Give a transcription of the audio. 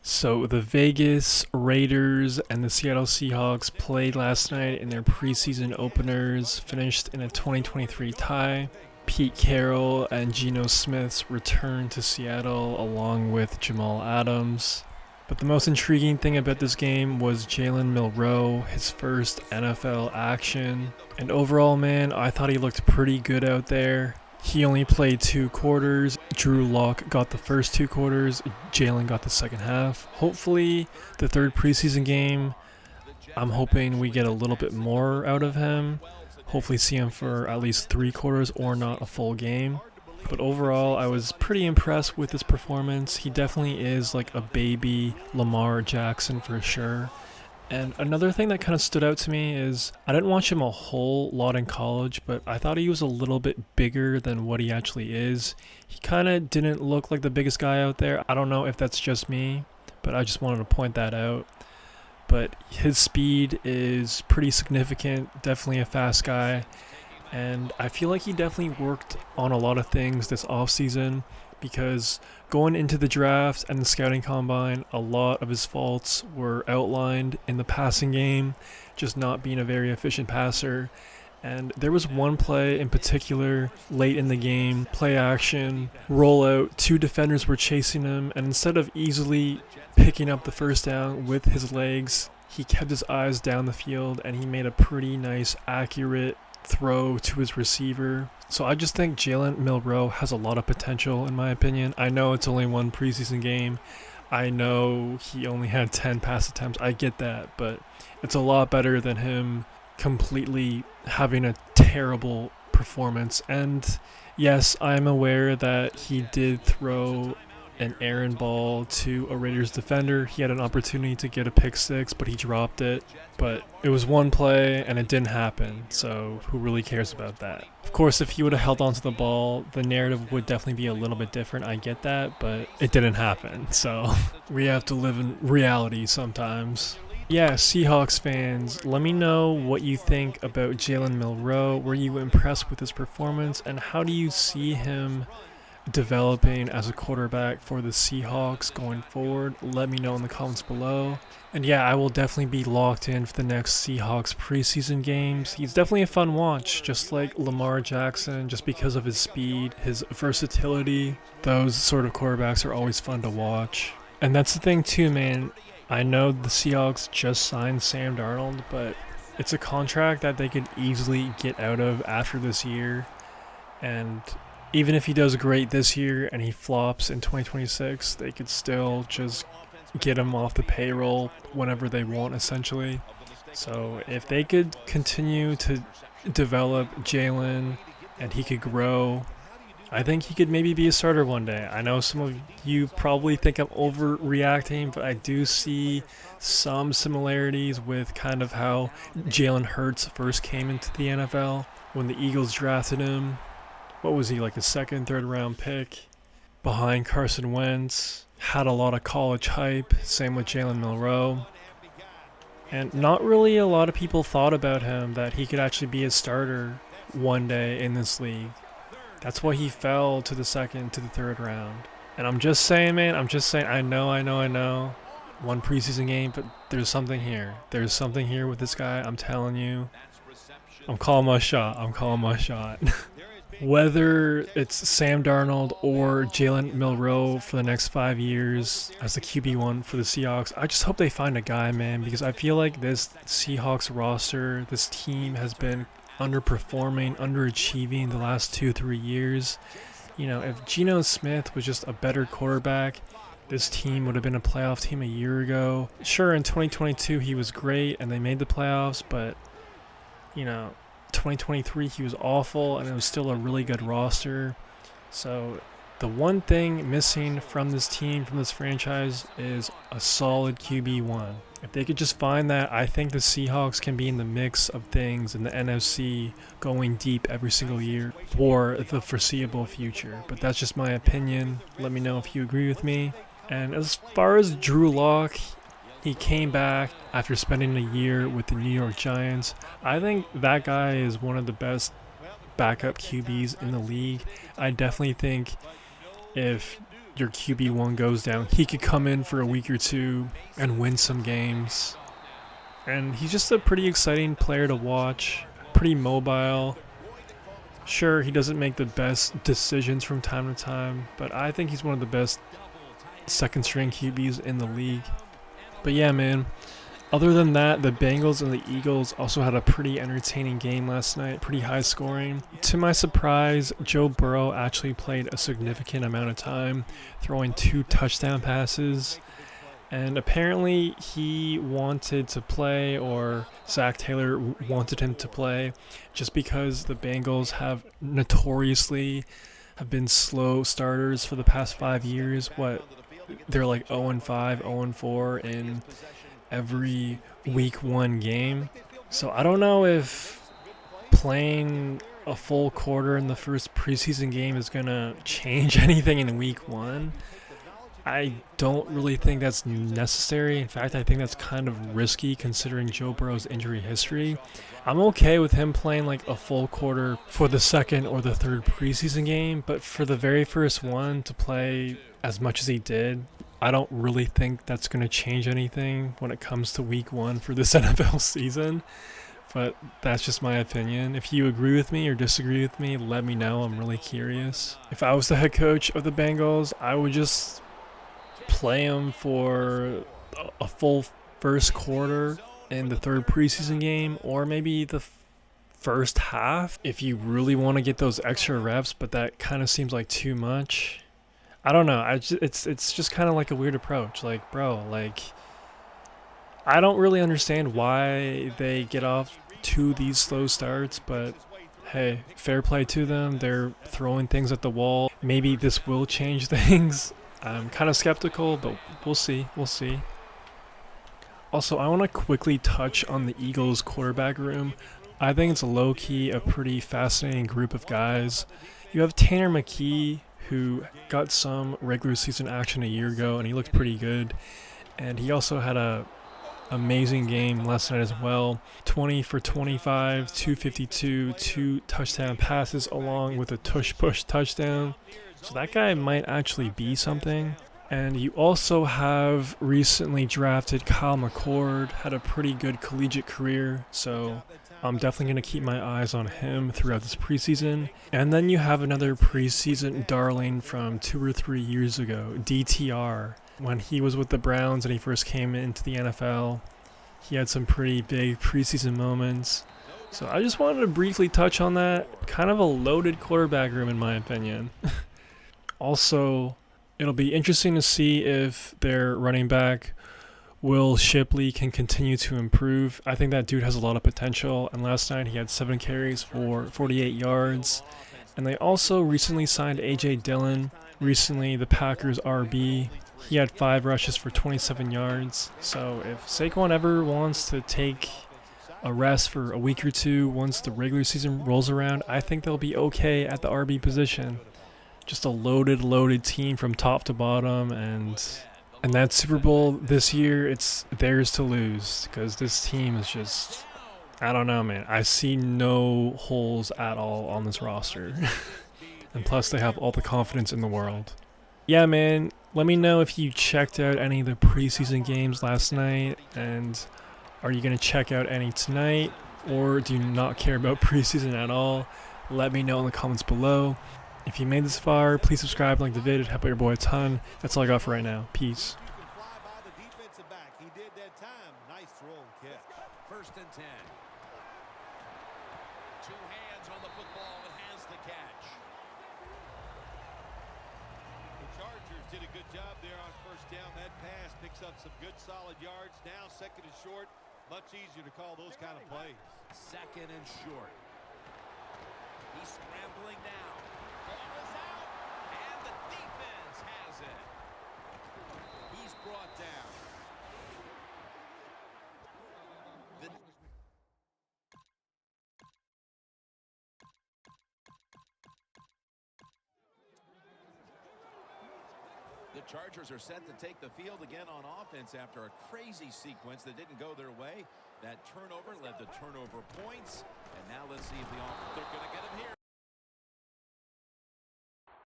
So the Vegas Raiders and the Seattle Seahawks played last night in their preseason openers, finished in a 2023 tie. Pete Carroll and Geno Smith's return to Seattle along with Jamal Adams. But the most intriguing thing about this game was Jalen Milroe, his first NFL action. And overall, man, I thought he looked pretty good out there. He only played 2 quarters. Drew Lock got the first 2 quarters. Jalen got the second half. Hopefully, the third preseason game, I'm hoping we get a little bit more out of him. Hopefully see him for at least 3 quarters or not a full game. But overall, I was pretty impressed with his performance. He definitely is like a baby Lamar Jackson for sure. And another thing that kind of stood out to me is I didn't watch him a whole lot in college, but I thought he was a little bit bigger than what he actually is. He kind of didn't look like the biggest guy out there. I don't know if that's just me, but I just wanted to point that out. But his speed is pretty significant, definitely a fast guy. And I feel like he definitely worked on a lot of things this offseason because going into the draft and the scouting combine, a lot of his faults were outlined in the passing game, just not being a very efficient passer. And there was one play in particular late in the game, play action, rollout, 2 defenders were chasing him, and instead of easily picking up the first down with his legs, he kept his eyes down the field and he made a pretty nice, accurate throw to his receiver. So I just think Jalen Milroe has a lot of potential in my opinion. I know it's only one preseason game. I know he only had 10 pass attempts. I get that, but it's a lot better than him completely having a terrible performance. And yes, I'm aware that he did throw an errant ball to a Raiders defender. He had an opportunity to get a pick six, but he dropped it. But it was one play and it didn't happen, so who really cares about that? Of course, if he would have held onto the ball, the narrative would definitely be a little bit different. I get that, but it didn't happen, so we have to live in reality sometimes. Yeah, Seahawks fans, let me know what you think about Jalen Milroe. Were you impressed with his performance, and how do you see him developing as a quarterback for the Seahawks going forward? Let me know in the comments below. And yeah, I will definitely be locked in for the next Seahawks preseason games. He's definitely a fun watch, just like Lamar Jackson, just because of his speed, his versatility. Those sort of quarterbacks are always fun to watch. And that's the thing too, man. I know the Seahawks just signed Sam Darnold, but it's a contract that they could easily get out of after this year. And even if he does great this year and he flops in 2026, they could still just get him off the payroll whenever they want, essentially. So if they could continue to develop Jalen and he could grow, I think he could maybe be a starter one day. I know some of you probably think I'm overreacting, but I do see some similarities with kind of how Jalen Hurts first came into the NFL when the Eagles drafted him. What was he, like a second, third round pick behind Carson Wentz? Had a lot of college hype. Same with Jalen Milroe. And not really a lot of people thought about him that he could actually be a starter one day in this league. That's why he fell to the second, to the third round. And I'm just saying, man, I know. One preseason game, but there's something here. There's something here with this guy, I'm telling you. I'm calling my shot. Whether it's Sam Darnold or Jalen Milroe for the next 5 years as the QB1 for the Seahawks, I just hope they find a guy, man, because I feel like this Seahawks roster, this team has been underperforming, underachieving the last 2-3 years. You know, if Geno Smith was just a better quarterback, this team would have been a playoff team a year ago. Sure, in 2022 he was great and they made the playoffs, but, you know, 2023 he was awful and it was still a really good roster. So the one thing missing from this team, from this franchise, is a solid QB1. If they could just find that, I think the Seahawks can be in the mix of things in the NFC, going deep every single year for the foreseeable future. But that's just my opinion. Let me know if you agree with me. And as far as Drew Lock, he came back after spending a year with the New York Giants. I think that guy is one of the best backup QBs in the league. I definitely think if your QB1 goes down, he could come in for a week or two and win some games. And he's just a pretty exciting player to watch, pretty mobile. Sure, he doesn't make the best decisions from time to time, but I think he's one of the best second string QBs in the league. But yeah, man. Other than that, the Bengals and the Eagles also had a pretty entertaining game last night, pretty high scoring. To my surprise, Joe Burrow actually played a significant amount of time, throwing 2 touchdown passes. And apparently he wanted to play, or Zach Taylor wanted him to play, just because the Bengals have notoriously have been slow starters for the past 5 years. They're like 0-5, 0-4 in every week 1 game. So I don't know if playing a full quarter in the first preseason game is going to change anything in week 1. I don't really think that's necessary. In fact, I think that's kind of risky considering Joe Burrow's injury history. I'm okay with him playing like a full quarter for the second or the third preseason game, but for the very first one to play as much as he did, I don't really think that's going to change anything when it comes to week 1 for this NFL season. But that's just my opinion. If you agree with me or disagree with me, let me know. I'm really curious. If I was the head coach of the Bengals, I would just play him for a full first quarter in the third preseason game, or maybe the first half if you really want to get those extra reps, but that kind of seems like too much. I don't know. It's just kind of like a weird approach. Like, bro, like, I don't really understand why they get off to these slow starts, but hey, fair play to them. They're throwing things at the wall. Maybe this will change things. I'm kind of skeptical, but we'll see. We'll see. Also, I want to quickly touch on the Eagles quarterback room. I think it's low-key a pretty fascinating group of guys. You have Tanner McKee, who got some regular season action a year ago, and he looked pretty good. And he also had a amazing game last night as well. 20 for 25, 252, 2 touchdown passes, along with a tush-push touchdown. So that guy might actually be something. And you also have recently drafted Kyle McCord, had a pretty good collegiate career, so I'm definitely going to keep my eyes on him throughout this preseason. And then you have another preseason darling from 2 or 3 years ago, DTR. When he was with the Browns and he first came into the NFL, he had some pretty big preseason moments. So I just wanted to briefly touch on that. Kind of a loaded quarterback room in my opinion. Also, it'll be interesting to see if their running back, Will Shipley, can continue to improve. I think that dude has a lot of potential, and last night he had 7 carries for 48 yards. And they also recently signed A.J. Dillon, recently the Packers RB. He had 5 rushes for 27 yards. So if Saquon ever wants to take a rest for a week or two once the regular season rolls around, I think they'll be okay at the RB position. Just a loaded team from top to bottom, and that Super Bowl this year, it's theirs to lose, because this team is just, I don't know, man. I see no holes at all on this roster. And plus, they have all the confidence in the world. Yeah, man, let me know if you checked out any of the preseason games last night, and are you going to check out any tonight, or do you not care about preseason at all? Let me know in the comments below. If you made this far, please subscribe, like the vid, it'd help out your boy a ton. That's all I got for right now. Peace. First and 10. 2 hands on the football and has the catch. The Chargers did a good job there on first down. That pass picks up some good solid yards. Now second and short. Much easier to call those kind of plays. Second and short. He's scrambling now. Ball is out, and the defense has it. He's brought down. The Chargers are set to take the field again on offense after a crazy sequence that didn't go their way. That turnover led to turnover points. And now let's see if they're going to get him here.